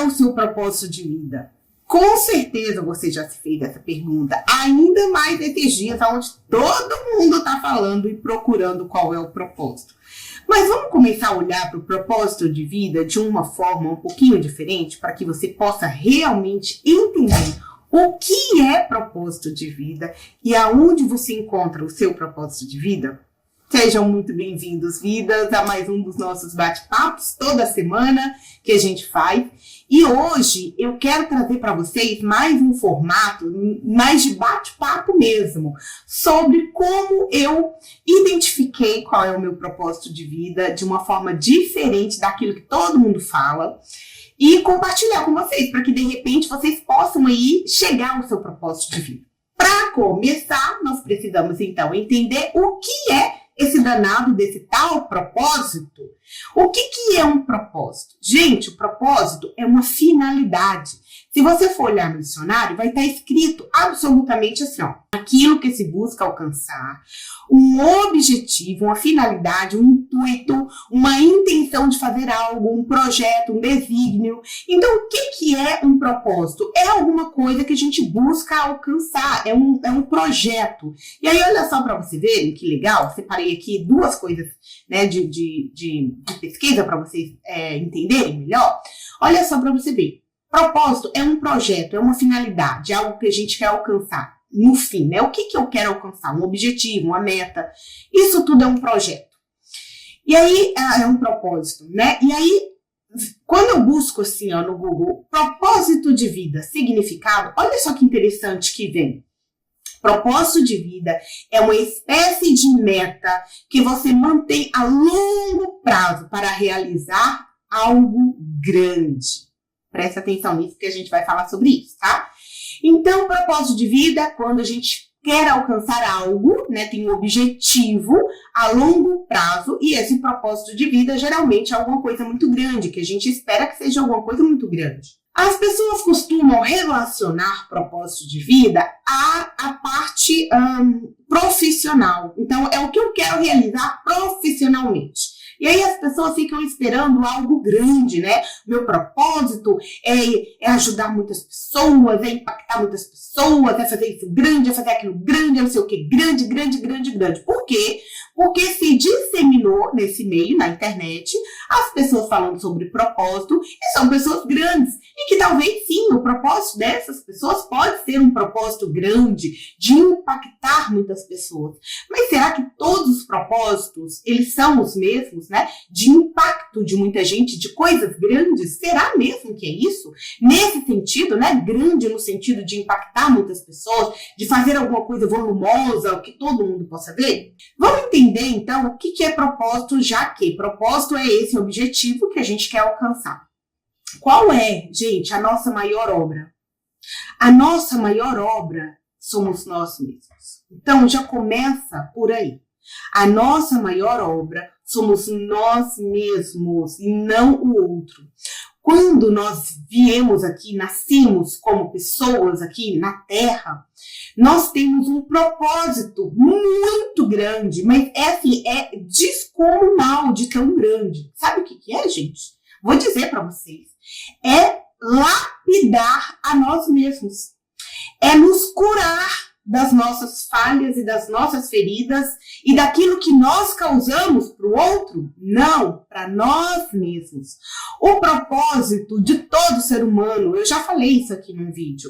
o seu propósito de vida? Com certeza você já se fez essa pergunta, ainda mais nesses dias onde todo mundo está falando e procurando qual é o propósito. Mas vamos começar a olhar para o propósito de vida de uma forma um pouquinho diferente, para que você possa realmente entender o que é propósito de vida e aonde você encontra o seu propósito de vida. Sejam muito bem-vindos, vidas, a mais um dos nossos bate-papos, toda semana que a gente faz. E hoje eu quero trazer para vocês mais um formato, mais de bate-papo mesmo, sobre como eu identifiquei qual é o meu propósito de vida de uma forma diferente daquilo que todo mundo fala e compartilhar com vocês, para que de repente vocês possam aí chegar ao seu propósito de vida. Para começar, nós precisamos então entender o que é esse danado desse tal propósito. O que é um propósito? Gente, o propósito é uma finalidade. Se você for olhar no dicionário, vai estar escrito absolutamente assim, ó, aquilo que se busca alcançar, um objetivo, uma finalidade, um intuito, uma intenção de fazer algo, um projeto, um desígnio. Então, o que é um propósito? É alguma coisa que a gente busca alcançar, é um projeto. E aí, olha só para você verem que legal, separei aqui duas coisas, né, de pesquisa para vocês entenderem melhor. Olha só para você ver. Propósito é um projeto, é uma finalidade, é algo que a gente quer alcançar no fim, né? O que eu quero alcançar? Um objetivo, uma meta. Isso tudo é um projeto. E aí, é um propósito, né? E aí, quando eu busco assim, ó, no Google, propósito de vida, significado, olha só que interessante que vem. Propósito de vida é uma espécie de meta que você mantém a longo prazo para realizar algo grande. Presta atenção nisso que a gente vai falar sobre isso, tá? Então, propósito de vida, quando a gente quer alcançar algo, né, tem um objetivo a longo prazo, e esse propósito de vida geralmente é alguma coisa muito grande, que a gente espera que seja alguma coisa muito grande. As pessoas costumam relacionar propósito de vida à parte profissional. Então, é o que eu quero realizar profissionalmente. E aí as pessoas ficam esperando algo grande, né? Meu propósito é ajudar muitas pessoas, é impactar muitas pessoas, é fazer isso grande, é fazer aquilo grande, é não sei o que, grande. Por quê? Porque se disseminou nesse meio, na internet, as pessoas falando sobre propósito, e são pessoas grandes. E que talvez sim, o propósito dessas pessoas pode ser um propósito grande, de impactar muitas pessoas. Mas será que todos os propósitos, eles são os mesmos, né? De impacto de muita gente, de coisas grandes? Será mesmo que é isso? Nesse sentido, né? Grande no sentido de impactar muitas pessoas, de fazer alguma coisa volumosa, que todo mundo possa ver? Vamos entender, então, o que é propósito, já que propósito é esse objetivo que a gente quer alcançar. Qual é, gente, a nossa maior obra? A nossa maior obra somos nós mesmos. Então, já começa por aí. A nossa maior obra somos nós mesmos e não o outro. Quando nós viemos aqui, nascemos como pessoas aqui na Terra, nós temos um propósito muito grande, mas é descomunal de tão grande. Sabe o que é, gente? Vou dizer para vocês. É lapidar a nós mesmos. É nos curar das nossas falhas e das nossas feridas e daquilo que nós causamos para o outro? Não, para nós mesmos. O propósito de todo ser humano, eu já falei isso aqui num vídeo,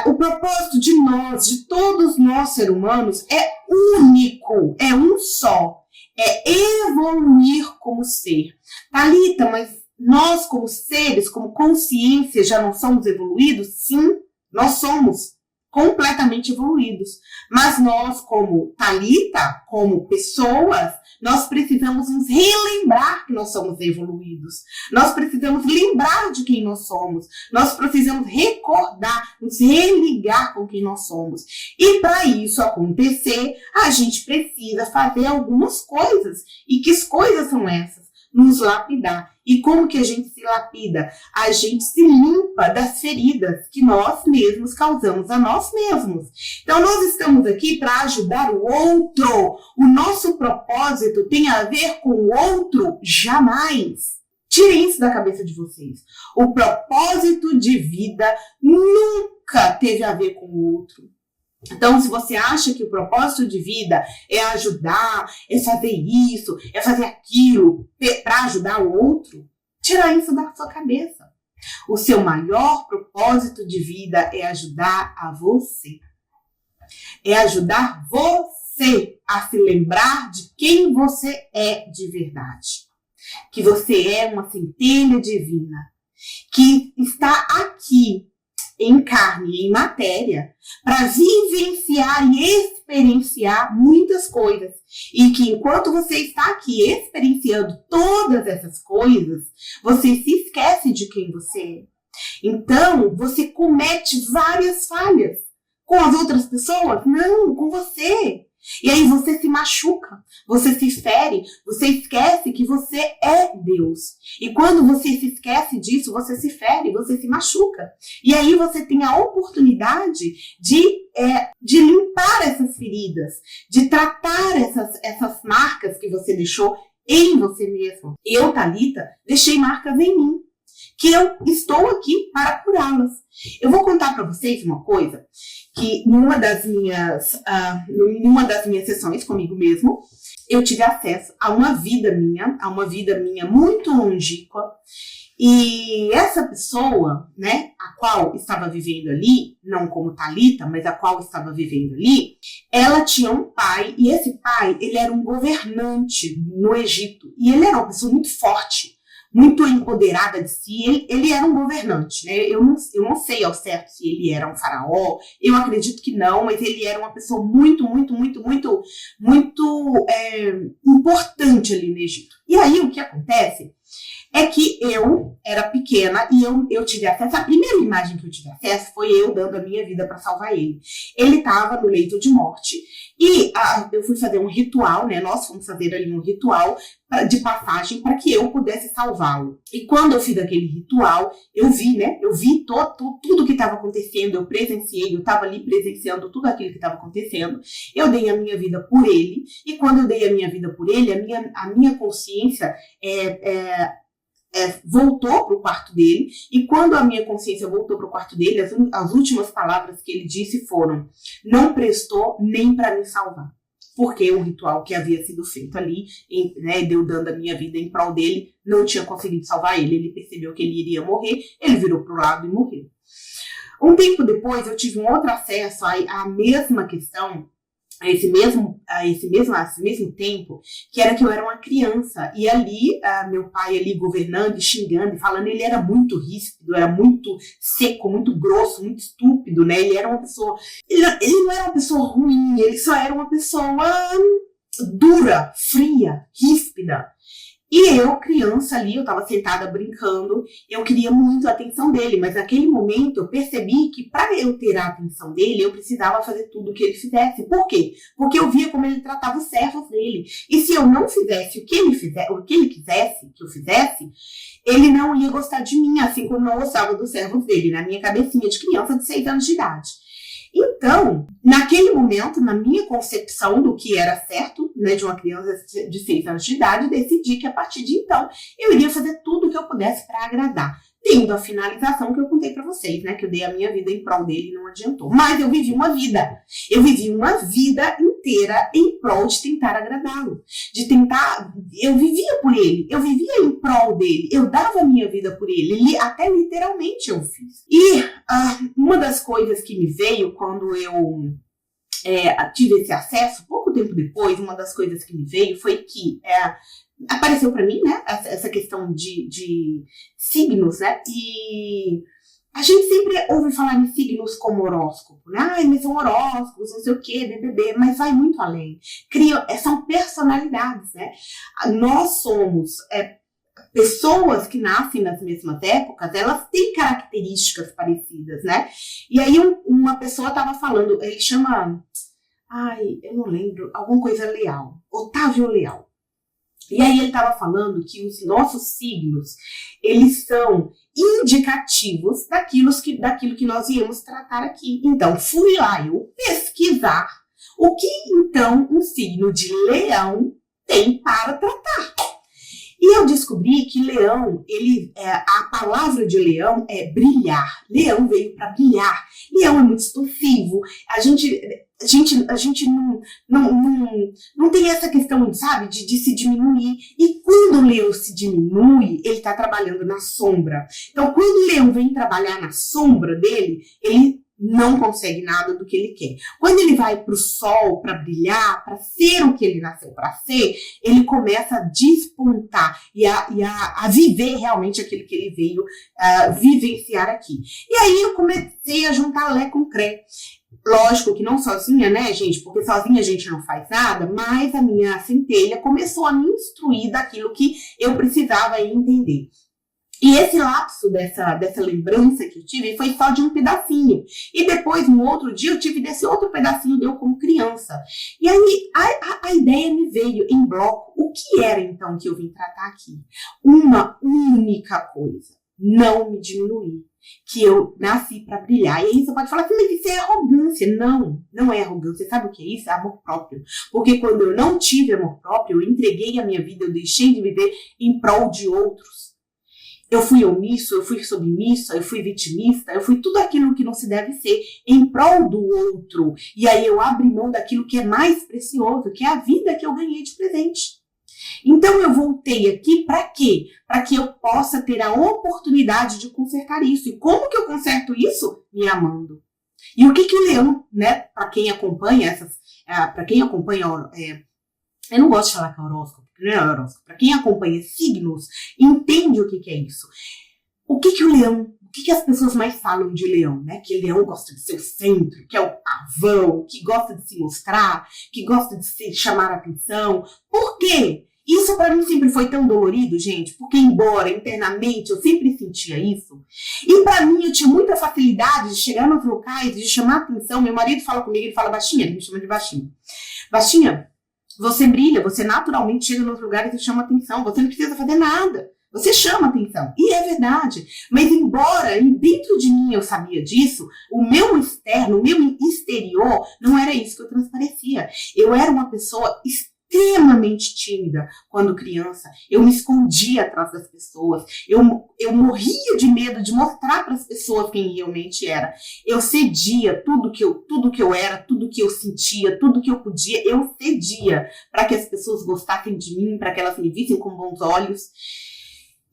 o propósito de nós, de todos nós seres humanos, é único, é um só, é evoluir como ser. Thalita, mas nós como seres, como consciência, já não somos evoluídos? Sim, nós somos completamente evoluídos. Mas nós, como Thalita, como pessoas, nós precisamos nos relembrar que nós somos evoluídos. Nós precisamos lembrar de quem nós somos. Nós precisamos recordar, nos religar com quem nós somos. E para isso acontecer, a gente precisa fazer algumas coisas. E que coisas são essas? Nos lapidar. E como que a gente se lapida? A gente se limpa das feridas que nós mesmos causamos a nós mesmos. Então, nós estamos aqui para ajudar o outro. O nosso propósito tem a ver com o outro? Jamais. Tirem isso da cabeça de vocês. O propósito de vida nunca teve a ver com o outro. Então, se você acha que o propósito de vida é ajudar, é fazer isso, é fazer aquilo para ajudar o outro, tira isso da sua cabeça. O seu maior propósito de vida é ajudar a você. É ajudar você a se lembrar de quem você é de verdade. Que você é uma centelha divina, que está aqui em carne e em matéria para vivenciar e experienciar muitas coisas. E que enquanto você está aqui experienciando todas essas coisas, você se esquece de quem você é. Então, você comete várias falhas. Com as outras pessoas? Não, com você. E aí você se machuca, você se fere, você esquece que você é Deus. E quando você se esquece disso, você se fere, você se machuca. E aí você tem a oportunidade de limpar essas feridas, de tratar essas marcas que você deixou em você mesmo. Eu, Thalita, deixei marcas em mim, que eu estou aqui para curá-las. Eu vou contar para vocês uma coisa, que numa das minhas sessões comigo mesmo, eu tive acesso a uma vida minha muito longínqua, e essa pessoa, né, a qual estava vivendo ali, não como Thalita, mas a qual estava vivendo ali, ela tinha um pai, e esse pai, ele era um governante no Egito, e ele era uma pessoa muito forte, muito empoderada de si. Ele era um governante, né? Eu não sei ao certo se ele era um faraó, eu acredito que não, mas ele era uma pessoa muito importante ali no Egito. E aí o que acontece é que eu era pequena e eu tive acesso, a primeira imagem que eu tive acesso foi eu dando a minha vida para salvar ele. Ele estava no leito de morte e eu fui fazer um ritual, né? Nós fomos fazer ali um ritual de passagem para que eu pudesse salvá-lo. E quando eu fiz aquele ritual, eu vi, né? Eu vi tudo que estava acontecendo, eu presenciei, eu estava ali presenciando tudo aquilo que estava acontecendo. Eu dei a minha vida por ele e quando eu dei a minha vida por ele, a minha consciência voltou para o quarto dele, e quando a minha consciência voltou para o quarto dele, as últimas palavras que ele disse foram: não prestou nem para me salvar. Porque o ritual que havia sido feito ali, né, deu dando a minha vida em prol dele, não tinha conseguido salvar ele. Ele percebeu que ele iria morrer, ele virou para o lado e morreu. Um tempo depois, eu tive um outro acesso à mesma questão, a esse mesmo tempo, que era que eu era uma criança, e ali meu pai ali governando, xingando e falando, ele era muito ríspido, era muito seco, muito grosso, muito estúpido, né? Ele era uma pessoa, ele não era uma pessoa ruim, ele só era uma pessoa dura, fria, ríspida. E eu, criança ali, eu estava sentada brincando, eu queria muito a atenção dele, mas naquele momento eu percebi que para eu ter a atenção dele, eu precisava fazer tudo o que ele fizesse. Por quê? Porque eu via como ele tratava os servos dele. E se eu não fizesse o que ele quisesse que eu fizesse, ele não ia gostar de mim, assim como não gostava dos servos dele, na minha cabecinha de criança de 6 anos de idade. Então, naquele momento, na minha concepção do que era certo, né, de uma criança de 6 anos de idade, decidi que a partir de então eu iria fazer tudo o que eu pudesse para agradar, tendo a finalização que eu contei para vocês, né, que eu dei a minha vida em prol dele e não adiantou. Mas eu vivi uma vida inteira em prol de tentar agradá-lo, eu vivia por ele, eu vivia em prol dele, eu dava a minha vida por ele, até literalmente eu fiz. E uma das coisas que me veio quando eu tive esse acesso, pouco tempo depois, uma das coisas que me veio foi que apareceu para mim, né, essa questão de signos, né, e a gente sempre ouve falar em signos como horóscopo, né? Ai, mas são horóscopos, não sei o quê, BBB, mas vai muito além. São personalidades, né? Nós somos pessoas que nascem nas mesmas épocas, elas têm características parecidas, né? E aí uma pessoa estava falando, ele chama, eu não lembro, alguma coisa Leal, Otávio Leal. E aí ele estava falando que os nossos signos, eles são indicativos daquilo que nós íamos tratar aqui. Então, fui lá eu pesquisar o que, então, um signo de leão tem para tratar. E eu descobri que leão, a palavra de leão é brilhar. Leão veio para brilhar. Leão é muito expansivo. A gente não tem essa questão, sabe, de se diminuir. E quando o leão se diminui, ele está trabalhando na sombra. Então, quando o leão vem trabalhar na sombra dele, ele não consegue nada do que ele quer. Quando ele vai para o sol, para brilhar, para ser o que ele nasceu para ser, ele começa a despontar e a viver realmente aquilo que ele veio vivenciar aqui. E aí eu comecei a juntar Lé com Cré. Lógico que não sozinha, né, gente? Porque sozinha a gente não faz nada, mas a minha centelha começou a me instruir daquilo que eu precisava entender. E esse lapso dessa lembrança que eu tive foi só de um pedacinho. E depois, no outro dia, eu tive desse outro pedacinho eu como criança. E aí, a ideia me veio em bloco. O que era, então, que eu vim tratar aqui? Uma única coisa. Não me diminuir. Que eu nasci para brilhar. E aí você pode falar assim, mas isso é arrogância. Não, não é arrogância. Sabe o que é isso? É amor próprio. Porque quando eu não tive amor próprio, eu entreguei a minha vida, eu deixei de viver em prol de outros. Eu fui omisso, eu fui submissa, eu fui vitimista, eu fui tudo aquilo que não se deve ser em prol do outro. E aí eu abri mão daquilo que é mais precioso, que é a vida que eu ganhei de presente. Então eu voltei aqui para quê? Para que eu possa ter a oportunidade de consertar isso. E como que eu conserto isso? Me amando. E o que o leão, né, para quem acompanha eu não gosto de falar que é horóscopo, não é horóscopo. Para quem acompanha signos, entende o que é isso. O que o leão, o que as pessoas mais falam de leão, né? Que leão gosta de ser o centro, que é o pavão, que gosta de se mostrar, que gosta de se chamar a atenção. Por quê? Isso para mim sempre foi tão dolorido, gente, porque embora internamente eu sempre sentia isso, e para mim eu tinha muita facilidade de chegar nos locais, de chamar a atenção. Meu marido fala comigo, ele fala baixinha, ele me chama de baixinha. Baixinha, você brilha, você naturalmente chega nos lugares e chama atenção, você não precisa fazer nada, você chama atenção. E é verdade, mas embora dentro de mim eu sabia disso, o meu externo, o meu exterior, não era isso que eu transparecia. Eu era uma pessoa extremamente tímida quando criança, eu me escondia atrás das pessoas, eu morria de medo de mostrar para as pessoas quem realmente era. Eu cedia tudo que eu era, tudo que eu sentia, tudo que eu podia, eu cedia para que as pessoas gostassem de mim, para que elas me vissem com bons olhos.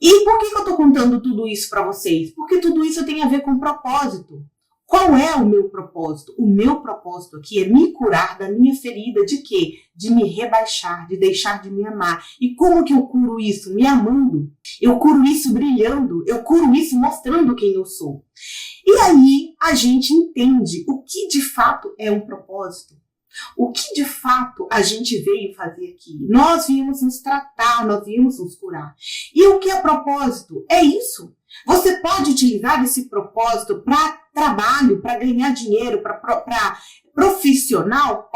E por que eu estou contando tudo isso para vocês? Porque tudo isso tem a ver com propósito. Qual é o meu propósito? O meu propósito aqui é me curar da minha ferida de quê? De me rebaixar, de deixar de me amar. E como que eu curo isso? Me amando. Eu curo isso brilhando. Eu curo isso mostrando quem eu sou. E aí a gente entende o que de fato é um propósito. O que de fato a gente veio fazer aqui? Nós viemos nos tratar, nós viemos nos curar. E o que é propósito? É isso. Você pode utilizar esse propósito para trabalho, para ganhar dinheiro, para profissional?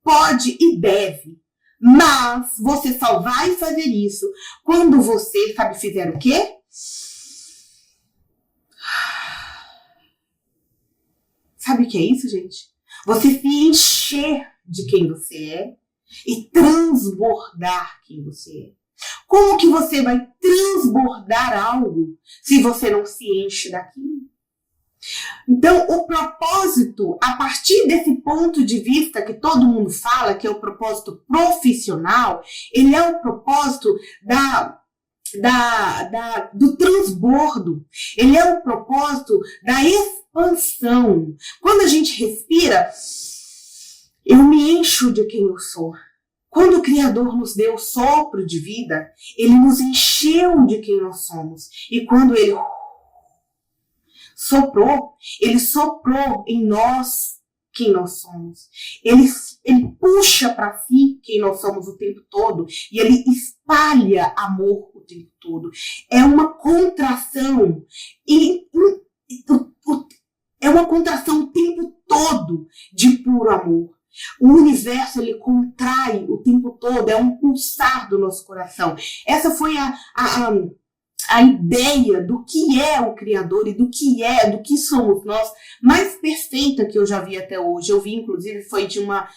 Pode e deve. Mas você só vai fazer isso quando você, fizer o quê? Sabe o que é isso, gente? Você se encher de quem você é e transbordar quem você é. Como que você vai transbordar algo se você não se enche daquilo? Então, o propósito, a partir desse ponto de vista que todo mundo fala, que é o propósito profissional, ele é o propósito do transbordo. Ele é o propósito da expansão. Quando a gente respira, eu me encho de quem eu sou. Quando o Criador nos deu o sopro de vida, ele nos encheu de quem nós somos. E quando ele soprou em nós quem nós somos. Ele puxa para si quem nós somos o tempo todo e ele espalha amor o tempo todo. É uma contração é uma contração o tempo todo de puro amor. O universo, ele contrai o tempo todo, é um pulsar do nosso coração. Essa foi a ideia do que é o Criador e do que somos nós, mais perfeita que eu já vi até hoje. Eu vi, inclusive, foi de uma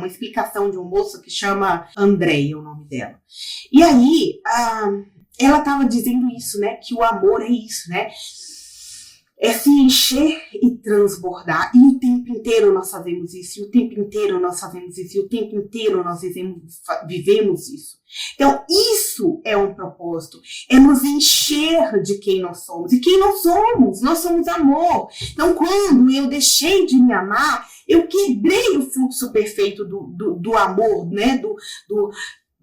explicação de uma moça que chama Andréia, o nome dela. E aí, ela estava dizendo isso, né? Que o amor é isso, né? É se encher e transbordar. E o tempo inteiro nós fazemos isso. E o tempo inteiro nós fazemos isso. E o tempo inteiro nós vivemos isso. Então, isso é um propósito. É nos encher de quem nós somos. E quem nós somos? Nós somos amor. Então, quando eu deixei de me amar, eu quebrei o fluxo perfeito do amor, né? Do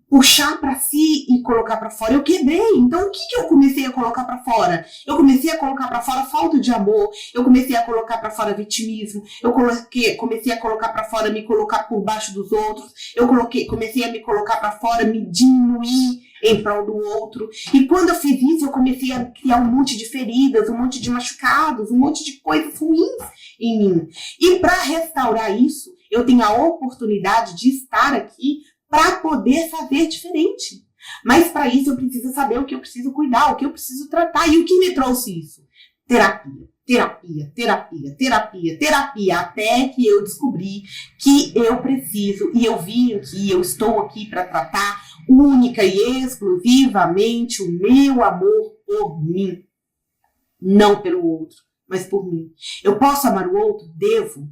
puxar para si e colocar para fora. Eu quebrei. Então, o que eu comecei a colocar para fora? Eu comecei a colocar para fora falta de amor. Eu comecei a colocar para fora vitimismo. Eu comecei a colocar para fora me colocar por baixo dos outros. Eu comecei a me colocar para fora, me diminuir em prol do outro. E quando eu fiz isso, eu comecei a criar um monte de feridas, um monte de machucados, um monte de coisas ruins em mim. E para restaurar isso, eu tenho a oportunidade de estar aqui para poder fazer diferente. Mas para isso eu preciso saber o que eu preciso cuidar, o que eu preciso tratar. E o que me trouxe isso? Terapia, terapia, terapia, terapia, terapia, até que eu descobri que eu preciso, e eu vim aqui, eu estou aqui para tratar única e exclusivamente o meu amor por mim. Não pelo outro, mas por mim. Eu posso amar o outro? Devo.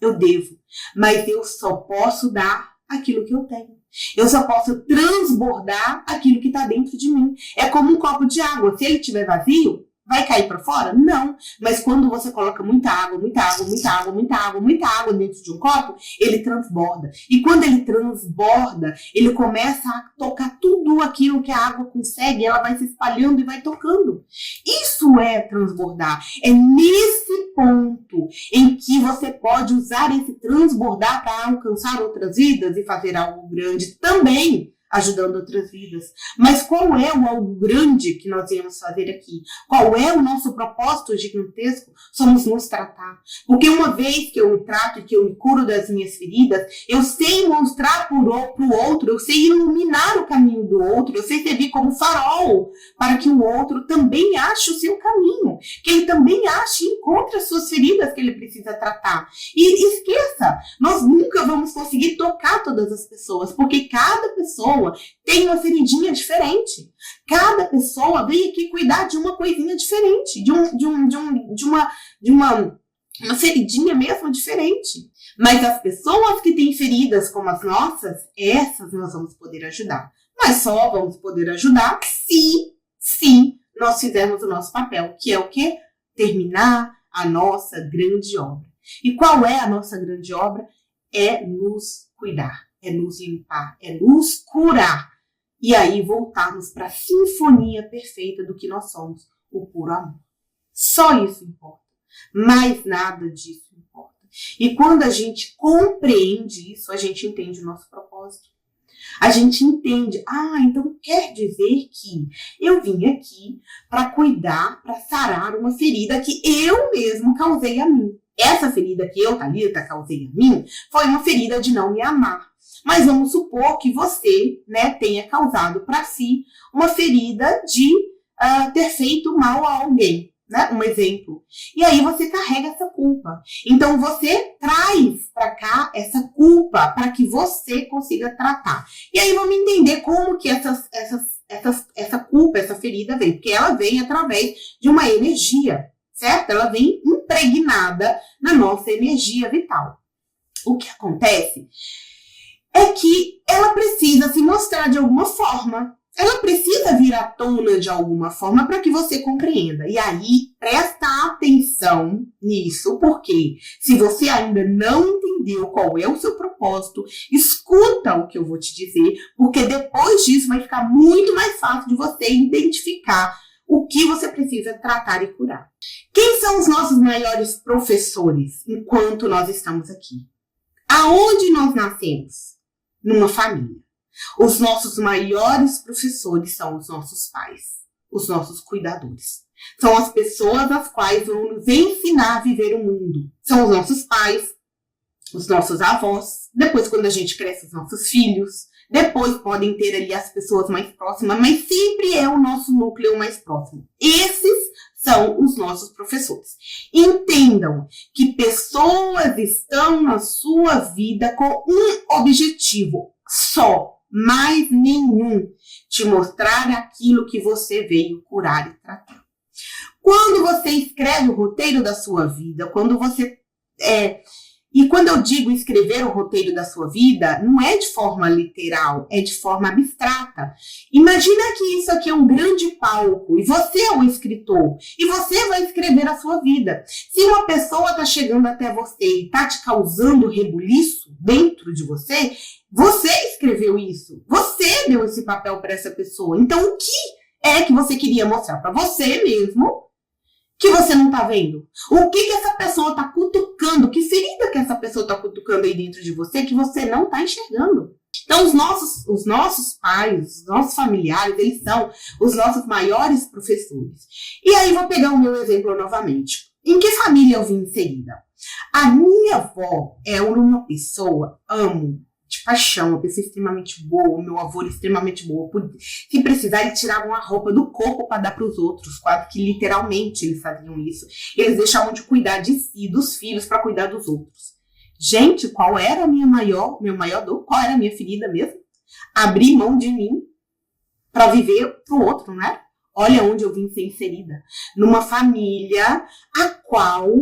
Eu devo. Mas eu só posso dar aquilo que eu tenho. Eu só posso transbordar aquilo que está dentro de mim. É como um copo de água. Se ele estiver vazio, vai cair para fora? Não. Mas quando você coloca muita água, muita água, muita água, muita água, muita água dentro de um copo, ele transborda. E quando ele transborda, ele começa a tocar tudo aquilo que a água consegue, ela vai se espalhando e vai tocando. Isso é transbordar. É nesse ponto em que você pode usar esse transbordar para alcançar outras vidas e fazer algo grande também, ajudando outras vidas. Mas qual é o algo grande que nós viemos fazer aqui? Qual é o nosso propósito gigantesco? Somos nos tratar. Porque uma vez que eu me trato e que eu me curo das minhas feridas, eu sei mostrar para o outro, eu sei iluminar o caminho do outro, eu sei servir como farol para que o outro também ache o seu caminho, que ele também ache e encontre as suas feridas que ele precisa tratar. E esqueça, nós nunca vamos conseguir tocar todas as pessoas, porque cada pessoa tem uma feridinha diferente. Cada pessoa veio aqui cuidar de uma coisinha diferente, de uma feridinha mesmo diferente. Mas as pessoas que têm feridas como as nossas, essas nós vamos poder ajudar. Mas só vamos poder ajudar se nós fizermos o nosso papel, que é o quê? Terminar a nossa grande obra. E qual é a nossa grande obra? É nos cuidar. É nos limpar, é nos curar. E aí voltarmos para a sinfonia perfeita do que nós somos, o puro amor. Só isso importa. Mais nada disso importa. E quando a gente compreende isso, a gente entende o nosso propósito. A gente entende, então quer dizer que eu vim aqui para cuidar, para sarar uma ferida que eu mesmo causei a mim. Essa ferida que eu, Thalita, causei a mim, foi uma ferida de não me amar. Mas vamos supor que você, tenha causado para si uma ferida de ter feito mal a alguém, um exemplo. E aí você carrega essa culpa. Então você traz para cá essa culpa para que você consiga tratar. E aí vamos entender como que essa culpa, essa ferida vem. Porque ela vem através de uma energia, certo? Ela vem impregnada na nossa energia vital. O que acontece é que ela precisa se mostrar de alguma forma. Ela precisa vir à tona de alguma forma para que você compreenda. E aí, presta atenção nisso, porque se você ainda não entendeu qual é o seu propósito, escuta o que eu vou te dizer, porque depois disso vai ficar muito mais fácil de você identificar o que você precisa tratar e curar. Quem são os nossos maiores professores enquanto nós estamos aqui? Aonde nós nascemos? Numa família. Os nossos maiores professores são os nossos pais, os nossos cuidadores. São as pessoas às quais vão nos ensinar a viver o mundo. São os nossos pais, os nossos avós, depois quando a gente cresce, os nossos filhos, Depois podem ter ali as pessoas mais próximas, mas sempre é o nosso núcleo mais próximo. Esses são os nossos professores. Entendam que pessoas estão na sua vida com um objetivo só, mais nenhum: te mostrar aquilo que você veio curar e tratar. Quando você escreve o roteiro da sua vida, e quando eu digo escrever o roteiro da sua vida, não é de forma literal, é de forma abstrata. Imagina que isso aqui é um grande palco e você é o escritor e você vai escrever a sua vida. Se uma pessoa está chegando até você e está te causando rebuliço dentro de você, você escreveu isso, você deu esse papel para essa pessoa. Então, o que é que você queria mostrar para você mesmo que você não tá vendo? O que essa pessoa tá cutucando? Que ferida que essa pessoa tá cutucando aí dentro de você que você não tá enxergando? Então, os nossos pais, os nossos familiares, eles são os nossos maiores professores. E aí, vou pegar o meu exemplo novamente. Em que família eu vim inserida? A minha avó é uma pessoa, amo, de paixão, uma pessoa extremamente boa, meu avô era extremamente boa. Se precisar, eles tiravam a roupa do corpo para dar para os outros, quase que literalmente eles faziam isso. Eles deixavam de cuidar de si, dos filhos, para cuidar dos outros. Gente, qual era a meu maior dor? Qual era a minha ferida mesmo? Abrir mão de mim para viver para o outro, né? Olha onde eu vim ser inserida. Numa família a qual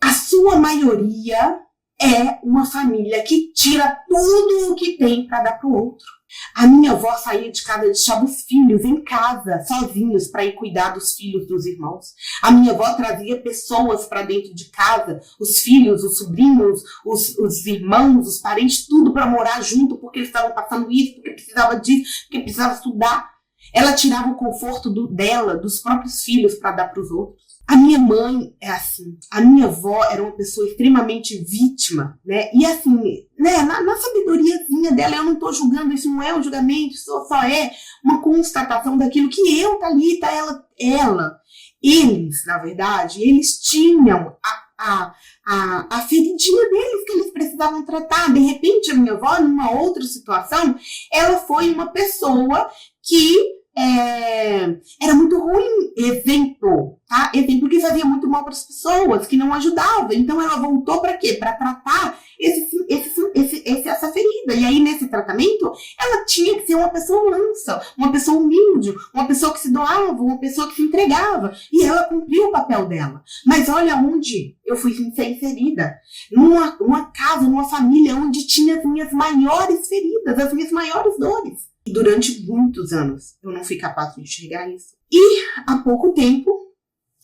a sua maioria é uma família que tira tudo o que tem para dar para o outro. A minha avó saía de casa, deixava os filhos em casa, sozinhos, para ir cuidar dos filhos dos irmãos. A minha avó trazia pessoas para dentro de casa, os filhos, os sobrinhos, os irmãos, os parentes, tudo para morar junto, porque eles estavam passando isso, porque precisava disso, porque precisava estudar. Ela tirava o conforto dela, dos próprios filhos, para dar para os outros. A minha mãe é assim, a minha avó era uma pessoa extremamente vítima, né? E assim, né, na sabedoriazinha dela, eu não estou julgando, isso não é um julgamento, isso só é uma constatação daquilo que eu, Thalita, eles, na verdade, eles tinham a feridinha deles que eles precisavam tratar. De repente, a minha avó, numa outra situação, ela foi uma pessoa que era muito ruim, exemplo, tá? Exemplo que fazia muito mal para as pessoas, que não ajudava. Então ela voltou para quê? Para tratar essa ferida. E aí, nesse tratamento, ela tinha que ser uma pessoa mansa, uma pessoa humilde, uma pessoa que se doava, uma pessoa que se entregava. E ela cumpriu o papel dela. Mas olha onde eu fui ser inserida. Numa casa, numa família onde tinha as minhas maiores feridas, as minhas maiores dores. E durante muitos anos eu não fui capaz de enxergar isso. E há pouco tempo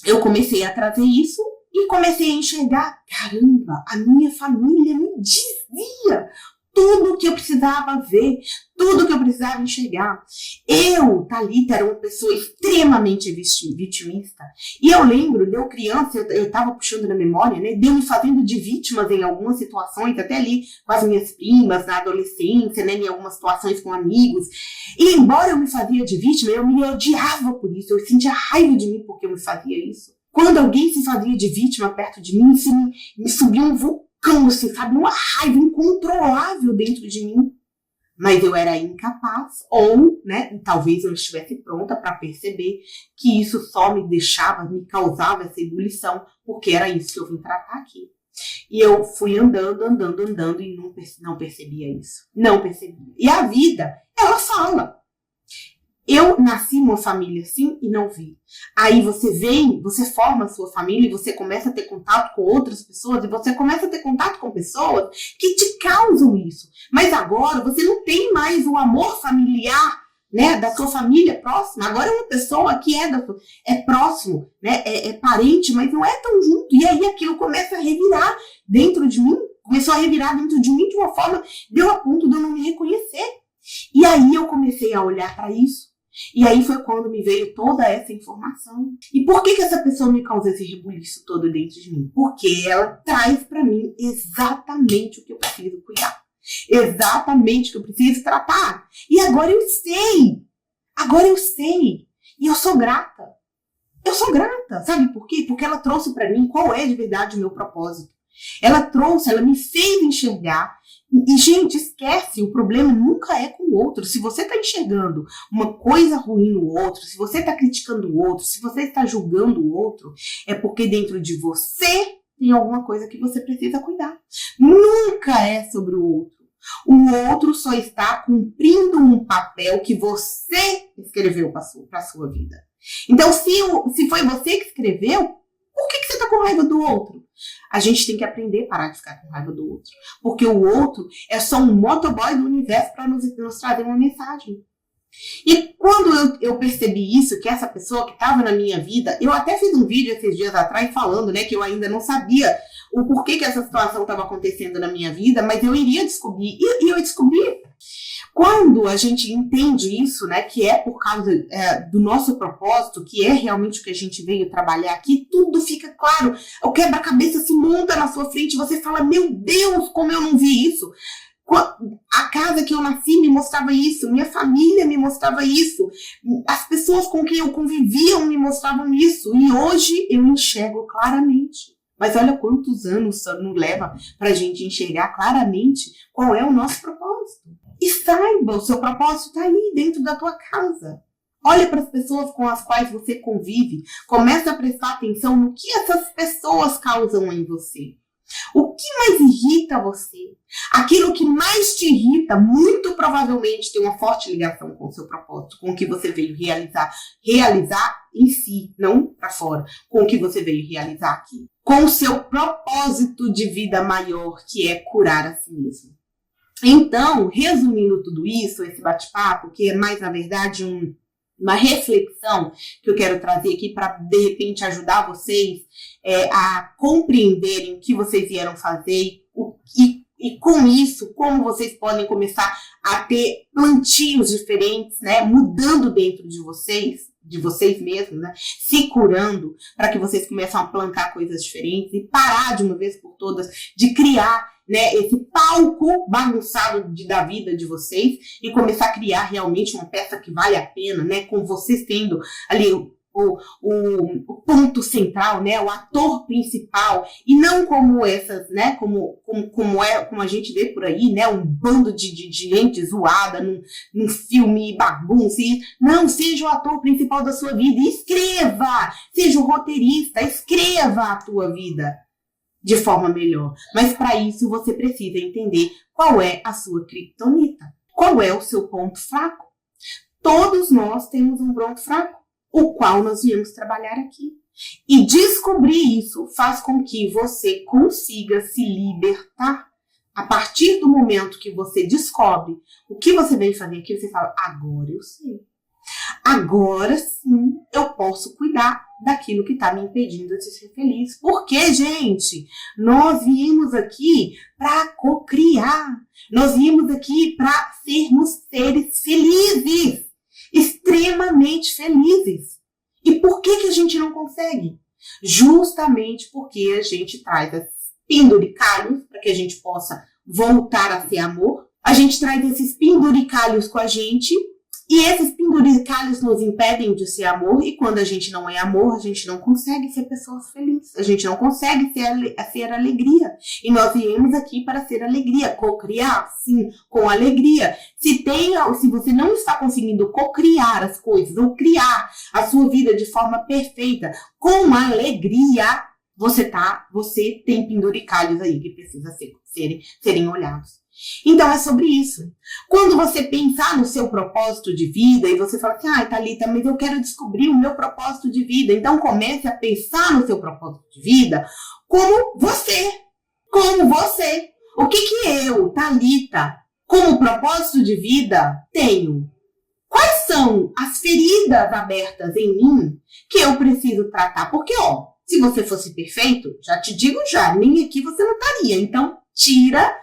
eu comecei a trazer isso e comecei a enxergar, caramba, a minha família me dizia tudo o que eu precisava ver, tudo o que eu precisava enxergar. Eu, Thalita, era uma pessoa extremamente vitimista. E eu lembro, de eu criança, eu estava puxando na memória, né, de eu me fazendo de vítimas em algumas situações, até ali com as minhas primas, na adolescência, né, em algumas situações com amigos. E embora eu me fazia de vítima, eu me odiava por isso, eu sentia raiva de mim porque eu me fazia isso. Quando alguém se fazia de vítima perto de mim, me subia um vulcão, assim, sabe? Uma raiva incontrolável dentro de mim. Mas eu era incapaz, ou, né, talvez eu estivesse pronta para perceber que isso só me causava essa ebulição, porque era isso que eu vim tratar aqui. E eu fui andando e não percebia isso. Não percebia. E a vida, ela fala. Eu nasci numa família assim e não vi. Aí você forma a sua família e você começa a ter contato com outras pessoas e você começa a ter contato com pessoas que te causam isso. Mas agora você não tem mais o amor familiar, né, da sua família próxima. Agora é uma pessoa que é próximo, né, é parente, mas não é tão junto. E aí aquilo começa a revirar dentro de mim, começou a revirar dentro de mim de uma forma, deu a ponto de eu não me reconhecer. E aí eu comecei a olhar para isso. E aí foi quando me veio toda essa informação. E por que essa pessoa me causa esse rebuliço todo dentro de mim? Porque ela traz para mim exatamente o que eu preciso cuidar. Exatamente o que eu preciso tratar. E agora eu sei. E eu sou grata. Sabe por quê? Porque ela trouxe para mim qual é de verdade o meu propósito. Ela me fez enxergar. E, gente, esquece, o problema nunca é com o outro. Se você está enxergando uma coisa ruim no outro, se você está criticando o outro, se você está julgando o outro, é porque dentro de você tem alguma coisa que você precisa cuidar. Nunca é sobre o outro. O outro só está cumprindo um papel que você escreveu para a sua vida. Então, se foi você que escreveu, por que você está com raiva do outro? A gente tem que aprender a parar de ficar com raiva do outro. Porque o outro é só um motoboy do universo para nos trazer uma mensagem. E quando eu percebi isso, que essa pessoa que estava na minha vida, eu até fiz um vídeo esses dias atrás falando, né, que eu ainda não sabia o porquê que essa situação estava acontecendo na minha vida, mas eu iria descobrir. E eu descobri. Quando a gente entende isso, né, que é por causa do nosso propósito, que é realmente o que a gente veio trabalhar aqui, tudo fica claro. O quebra-cabeça se monta na sua frente e você fala, meu Deus, como eu não vi isso. A casa que eu nasci me mostrava isso, minha família me mostrava isso, as pessoas com quem eu convivia me mostravam isso, e hoje eu enxergo claramente. Mas olha quantos anos não leva para a gente enxergar claramente qual é o nosso propósito. E saiba, o seu propósito está aí dentro da tua casa. Olha para as pessoas com as quais você convive, começa a prestar atenção no que essas pessoas causam em você. O que mais irrita você? Aquilo que mais te irrita, muito provavelmente tem uma forte ligação com o seu propósito, com o que você veio realizar. Realizar em si, não para fora. Com o que você veio realizar aqui. Com o seu propósito de vida maior, que é curar a si mesmo. Então, resumindo tudo isso, esse bate-papo, que é mais, na verdade, uma reflexão que eu quero trazer aqui para, de repente, ajudar vocês a compreenderem o que vocês vieram fazer e com isso, como vocês podem começar a ter plantios diferentes, né, mudando dentro de vocês mesmos, né, se curando, para que vocês comecem a plantar coisas diferentes e parar de uma vez por todas de criar, né, esse palco bagunçado da vida de vocês e começar a criar realmente uma peça que vale a pena, né, com vocês tendo ali o ponto central, né, o ator principal, e não como essas, né, como a gente vê por aí, né, um bando de gente zoada num filme bagunça. Não, seja o ator principal da sua vida e escreva, seja o roteirista, escreva a tua vida de forma melhor. Mas para isso você precisa entender qual é a sua criptonita, qual é o seu ponto fraco. Todos nós temos um ponto fraco, o qual nós viemos trabalhar aqui. E descobrir isso faz com que você consiga se libertar. A partir do momento que você descobre o que você veio fazer aqui, você fala, agora eu sei. Agora sim eu posso cuidar daquilo que está me impedindo de ser feliz. Porque, gente, nós viemos aqui para cocriar. Nós viemos aqui para sermos seres felizes. Extremamente felizes. E por que a gente não consegue? Justamente porque a gente traz esses penduricalhos para que a gente possa voltar a ser amor. A gente traz esses penduricalhos com a gente e esses penduricalhos nos impedem de ser amor, e quando a gente não é amor, a gente não consegue ser pessoas felizes, a gente não consegue ser alegria. E nós viemos aqui para ser alegria, cocriar, sim, com alegria. Se você não está conseguindo cocriar as coisas, ou criar a sua vida de forma perfeita, com alegria, você tem penduricalhos aí que precisam serem olhados. Então é sobre isso. Quando você pensar no seu propósito de vida e você fala assim, Thalita, mas eu quero descobrir o meu propósito de vida. Então comece a pensar no seu propósito de vida como você. Como você. O que eu, Thalita, como propósito de vida, tenho? Quais são as feridas abertas em mim que eu preciso tratar? Porque, se você fosse perfeito, já te digo nem aqui você não estaria. Então, tira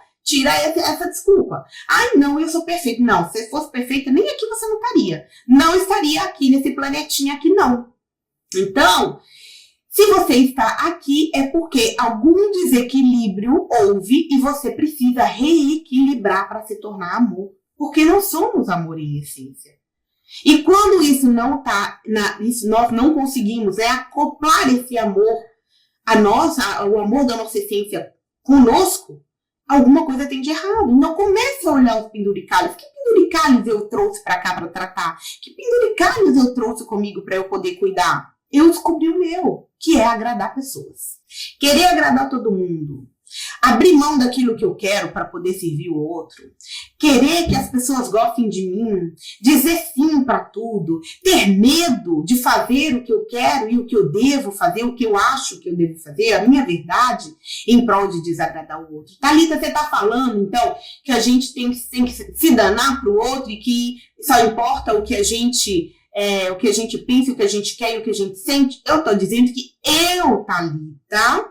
essa desculpa. Não, eu sou perfeito. Não, se fosse perfeita, nem aqui você não estaria. Não estaria aqui nesse planetinha aqui, não. Então, se você está aqui, é porque algum desequilíbrio houve e você precisa reequilibrar para se tornar amor. Porque não somos amor em essência. E quando isso não está, nós não conseguimos acoplar esse amor, o amor da nossa essência conosco, alguma coisa tem de errado. Então comece a olhar os penduricalhos. Que penduricalhos eu trouxe para cá para tratar? Que penduricalhos eu trouxe comigo para eu poder cuidar? Eu descobri o meu, que é agradar pessoas. Querer agradar todo mundo. Abrir mão daquilo que eu quero para poder servir o outro. Querer que as pessoas gostem de mim. Dizer sim para tudo. Ter medo de fazer o que eu quero e o que eu devo fazer, o que eu acho que eu devo fazer, a minha verdade, em prol de desagradar o outro. Thalita, você está falando, então, que a gente tem que se danar para o outro e que só importa o que a gente pensa, o que a gente quer e o que a gente sente? Eu estou dizendo que eu, Thalita,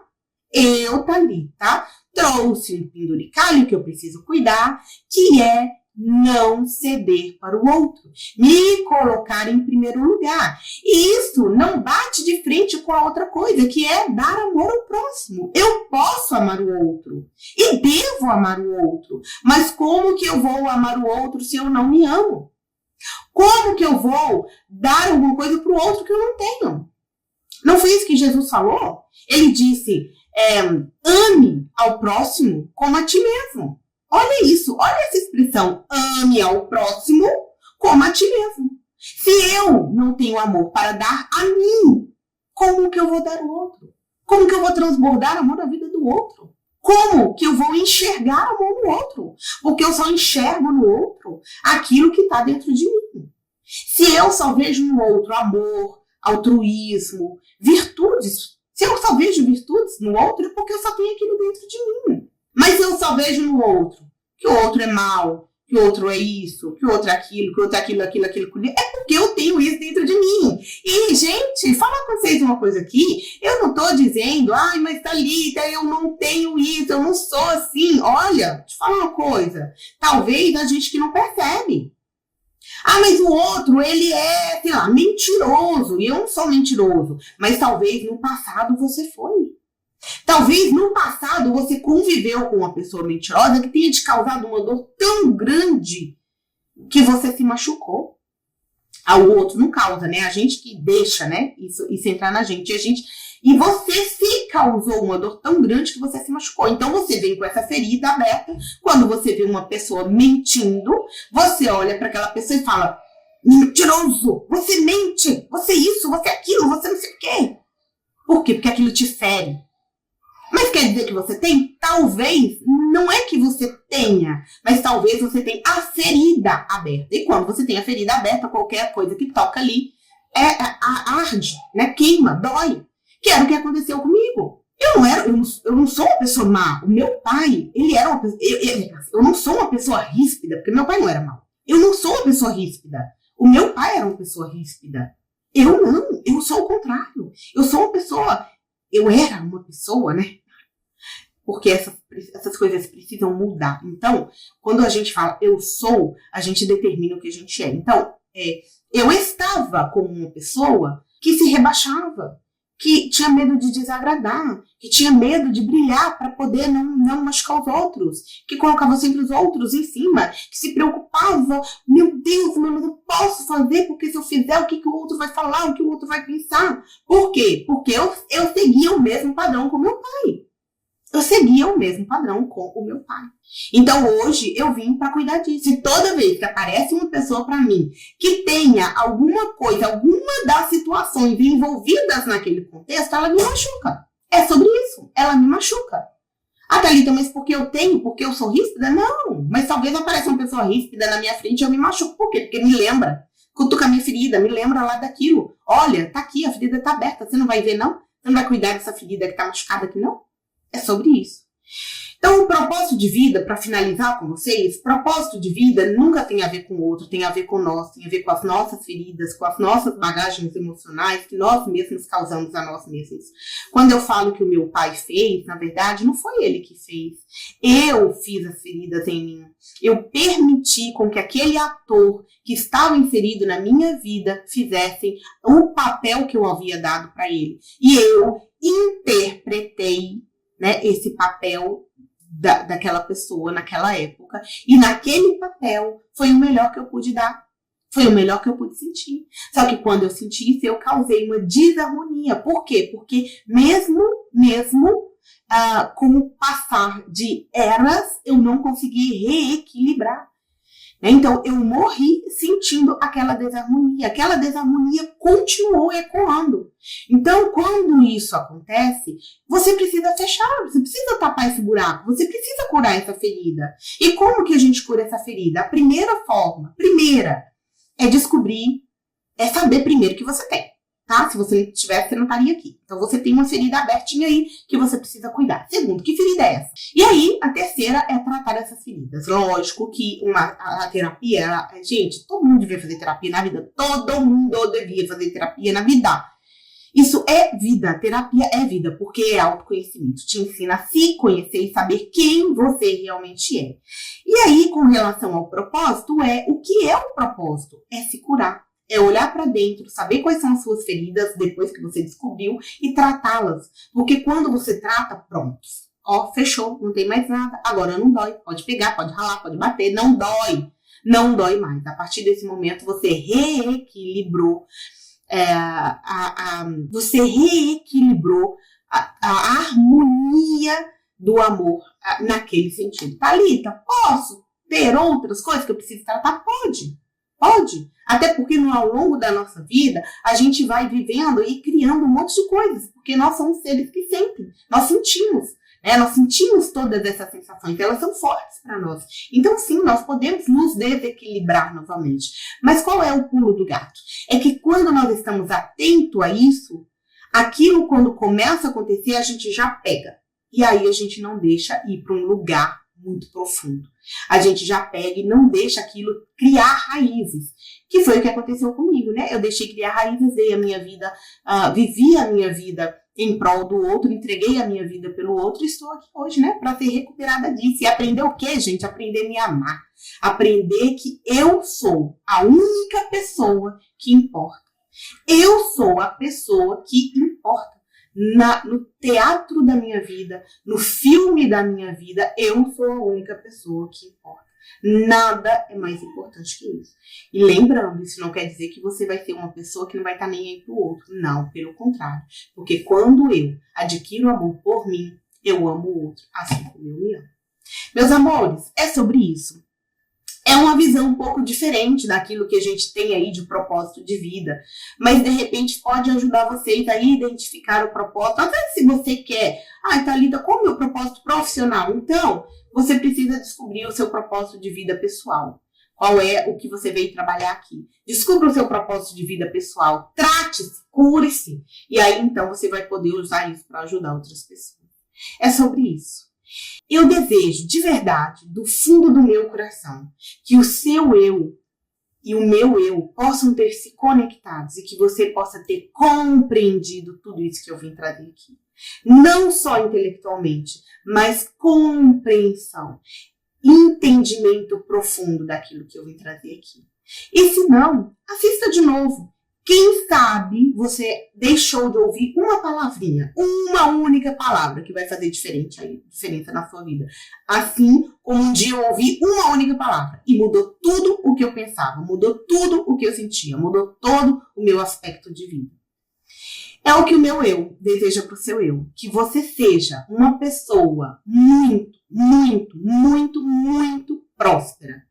trouxe um penduricalho que eu preciso cuidar, que é não ceder para o outro, me colocar em primeiro lugar. E isso não bate de frente com a outra coisa, que é dar amor ao próximo. Eu posso amar o outro e devo amar o outro, mas como que eu vou amar o outro se eu não me amo? Como que eu vou dar alguma coisa para o outro que eu não tenho? Não foi isso que Jesus falou? Ele disse, ame ao próximo como a ti mesmo. Olha isso, olha essa expressão, ame ao próximo como a ti mesmo. Se eu não tenho amor para dar a mim, como que eu vou dar ao outro? Como que eu vou transbordar amor na vida do outro? Como que eu vou enxergar amor no outro? Porque eu só enxergo no outro aquilo que está dentro de mim. Se eu só vejo no outro amor, altruísmo, virtudes, se eu só vejo virtudes no outro, é porque eu só tenho aquilo dentro de mim. Mas se eu só vejo no outro que o outro é mau, que o outro é isso, que o outro é aquilo, que o outro é aquilo, é porque eu tenho isso dentro de mim. E, gente, falar com vocês uma coisa aqui, eu não tô dizendo, ai, mas Thalita, eu não tenho isso, eu não sou assim. Olha, te falar uma coisa, talvez a gente que não percebe. Ah, mas o outro, ele é, sei lá, mentiroso. E eu não sou mentiroso. Mas talvez no passado você foi. Talvez no passado você conviveu com uma pessoa mentirosa que tenha te causado uma dor tão grande que você se machucou. Ao outro não causa, né? A gente que deixa, né? Isso entrar na gente. E você se causou uma dor tão grande que você se machucou. Então você vem com essa ferida aberta. Quando você vê uma pessoa mentindo, você olha para aquela pessoa e fala, mentiroso, você mente, você isso, você aquilo, você não sei o quê. Por quê? Porque aquilo te fere. Mas quer dizer que você tem? Talvez, não é que você tenha, mas talvez você tenha a ferida aberta. E quando você tem a ferida aberta, qualquer coisa que toca ali arde, né? Queima, dói. Que era o que aconteceu comigo. Eu não sou uma pessoa má. O meu pai, ele era uma pessoa... Eu não sou uma pessoa ríspida, porque meu pai não era mau. Eu não sou uma pessoa ríspida. O meu pai era uma pessoa ríspida. Eu não, eu sou o contrário. Eu sou uma pessoa... Eu era uma pessoa, né? Porque essas coisas precisam mudar. Então, quando a gente fala eu sou, a gente determina o que a gente é. Então, eu estava como uma pessoa que se rebaixava, que tinha medo de desagradar, que tinha medo de brilhar para poder não machucar os outros, que colocava sempre os outros em cima, que se preocupava, meu Deus, mas eu não posso fazer, porque se eu fizer, o que o outro vai falar, o que o outro vai pensar? Por quê? Porque eu seguia o mesmo padrão com meu pai. Eu seguia o mesmo padrão com o meu pai. Então hoje eu vim para cuidar disso. E toda vez que aparece uma pessoa para mim que tenha alguma coisa, alguma das situações envolvidas naquele contexto, ela me machuca. É sobre isso. Ela me machuca. Ah, Thalita, mas porque eu sou ríspida? Não. Mas talvez apareça uma pessoa ríspida na minha frente e eu me machuco. Por quê? Porque me lembra. Cutuca a minha ferida, me lembra lá daquilo. Olha, tá aqui, a ferida tá aberta. Você não vai ver, não? Você não vai cuidar dessa ferida que tá machucada aqui, não? É sobre isso. Então, o propósito de vida, para finalizar com vocês, propósito de vida nunca tem a ver com o outro, tem a ver com nós, tem a ver com as nossas feridas, com as nossas bagagens emocionais que nós mesmos causamos a nós mesmos. Quando eu falo que o meu pai fez, na verdade, não foi ele que fez. Eu fiz as feridas em mim. Eu permiti com que aquele ator que estava inserido na minha vida fizessem o papel que eu havia dado para ele. E eu interpretei, né, esse papel daquela pessoa naquela época. E naquele papel foi o melhor que eu pude dar. Foi o melhor que eu pude sentir. Só que quando eu senti isso, eu causei uma desarmonia. Por quê? Porque mesmo como passar de eras, eu não consegui reequilibrar. Então, eu morri sentindo aquela desarmonia continuou ecoando. Então, quando isso acontece, você precisa fechar, você precisa tapar esse buraco, você precisa curar essa ferida. E como que a gente cura essa ferida? A primeira forma, é descobrir, é saber primeiro que você tem. Tá? Se você não tivesse, você não estaria aqui. Então, você tem uma ferida abertinha aí que você precisa cuidar. Segundo, que ferida é essa? E aí, a terceira é tratar essas feridas. Lógico que a terapia, gente, todo mundo devia fazer terapia na vida. Todo mundo devia fazer terapia na vida. Isso é vida. Terapia é vida, porque é autoconhecimento. Te ensina a se conhecer e saber quem você realmente é. E aí, com relação ao propósito, o que é o propósito? É se curar. É olhar para dentro, saber quais são as suas feridas depois que você descobriu e tratá-las. Porque quando você trata, pronto. Fechou, não tem mais nada. Agora não dói. Pode pegar, pode ralar, pode bater. Não dói. Não dói mais. A partir desse momento, você reequilibrou. Você reequilibrou a harmonia do amor naquele sentido. Thalita, posso ter outras coisas que eu preciso tratar? Pode. Até porque ao longo da nossa vida, a gente vai vivendo e criando um monte de coisas. Porque nós somos seres que sentem. Nós sentimos. Nós sentimos todas essas sensações. Elas são fortes para nós. Então, sim, nós podemos nos desequilibrar novamente. Mas qual é o pulo do gato? É que quando nós estamos atentos a isso, aquilo quando começa a acontecer, a gente já pega. E aí a gente não deixa ir para um lugar muito profundo. A gente já pega e não deixa aquilo criar raízes, que foi o que aconteceu comigo, né? Eu deixei criar raízes, dei a minha vida, vivi a minha vida em prol do outro, entreguei a minha vida pelo outro e estou aqui hoje, né? Para ser recuperada disso. E aprender o quê, gente? Aprender a me amar. Aprender que eu sou a única pessoa que importa. Eu sou a pessoa que importa. No teatro da minha vida, no filme da minha vida, eu sou a única pessoa que importa. Nada é mais importante que isso. E lembrando, isso não quer dizer que você vai ser uma pessoa que não vai estar nem aí pro outro. Não, pelo contrário. Porque quando eu adquiro amor por mim, eu amo o outro, assim como eu me amo. Meus amores, é sobre isso. É uma visão um pouco diferente daquilo que a gente tem aí de propósito de vida. Mas, de repente, pode ajudar vocês a identificar o propósito. Até se você quer, Thalita, qual é o meu propósito profissional? Então, você precisa descobrir o seu propósito de vida pessoal. Qual é o que você veio trabalhar aqui? Descubra o seu propósito de vida pessoal. Trate-se, cure-se. E aí, então, você vai poder usar isso para ajudar outras pessoas. É sobre isso. Eu desejo, de verdade, do fundo do meu coração, que o seu eu e o meu eu possam ter se conectados e que você possa ter compreendido tudo isso que eu vim trazer aqui. Não só intelectualmente, mas compreensão, entendimento profundo daquilo que eu vim trazer aqui. E se não, assista de novo. Quem sabe você deixou de ouvir uma palavrinha, uma única palavra que vai fazer diferença na sua vida. Assim como um dia eu ouvi uma única palavra e mudou tudo o que eu pensava, mudou tudo o que eu sentia, mudou todo o meu aspecto de vida. É o que o meu eu deseja para o seu eu. Que você seja uma pessoa muito, muito, muito, muito próspera.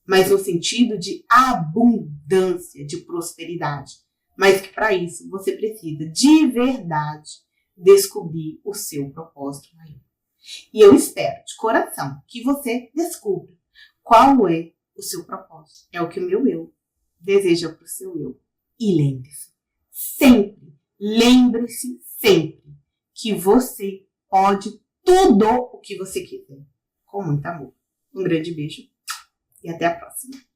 Mas no sentido de abundância, de prosperidade. Mas que para isso você precisa de verdade descobrir o seu propósito maior. E eu espero de coração que você descubra qual é o seu propósito. É o que o meu eu deseja para o seu eu. E lembre-se sempre que você pode tudo o que você quiser. Com muito amor. Um grande beijo. E até a próxima.